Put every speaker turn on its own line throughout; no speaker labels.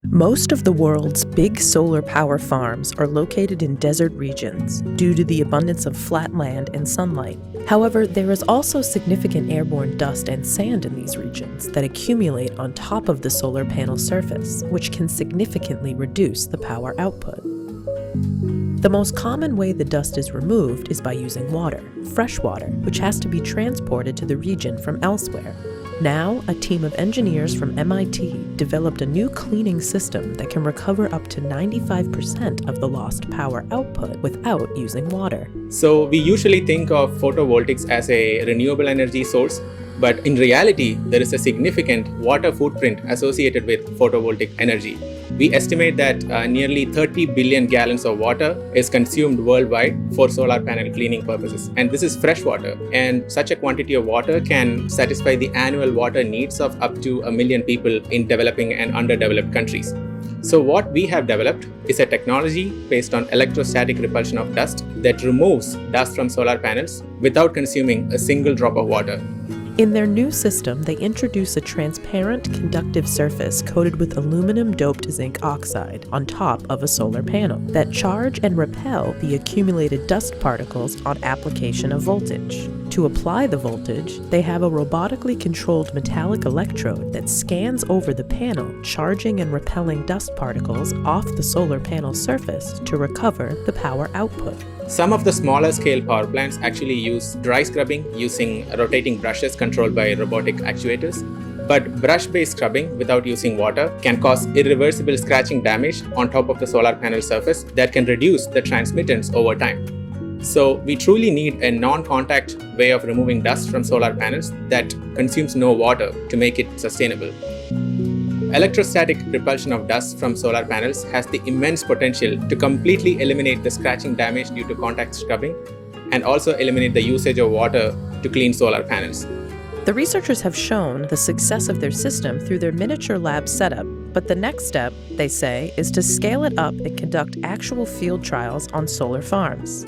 Most of the world's big solar power farms are located in desert regions due to the abundance of flat land and sunlight. However, there is also significant airborne dust and sand in these regions that accumulate on top of the solar panel surface, which can significantly reduce the power output. The most common way the dust is removed is by using water, fresh water, which has to be transported to the region from elsewhere. Now, a team of engineers from MIT developed a new cleaning system that can recover up to 95% of the lost power output without using water.
So we usually think of photovoltaics as a renewable energy source, but in reality, there is a significant water footprint associated with photovoltaic energy. We estimate that nearly 30 billion gallons of water is consumed worldwide for solar panel cleaning purposes. And this is fresh water. And such a quantity of water can satisfy the annual water needs of up to 1 million people in developing and underdeveloped countries. So what we have developed is a technology based on electrostatic repulsion of dust that removes dust from solar panels without consuming a single drop of water.
In their new system, they introduce a transparent conductive surface coated with aluminum-doped zinc oxide on top of a solar panel that charge and repel the accumulated dust particles on application of voltage. To apply the voltage, they have a robotically controlled metallic electrode that scans over the panel, charging and repelling dust particles off the solar panel surface to recover the power output.
Some of the smaller scale power plants actually use dry scrubbing using rotating brushes controlled by robotic actuators. But brush-based scrubbing without using water can cause irreversible scratching damage on top of the solar panel surface that can reduce the transmittance over time. So we truly need a non-contact way of removing dust from solar panels that consumes no water to make it sustainable. Electrostatic repulsion of dust from solar panels has the immense potential to completely eliminate the scratching damage due to contact scrubbing and also eliminate the usage of water to clean solar panels.
The researchers have shown the success of their system through their miniature lab setup, but the next step, they say, is to scale it up and conduct actual field trials on solar farms.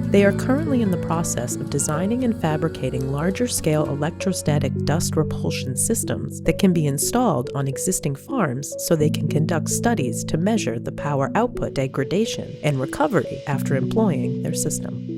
They are currently in the process of designing and fabricating larger-scale electrostatic dust repulsion systems that can be installed on existing farms so they can conduct studies to measure the power output degradation and recovery after employing their system.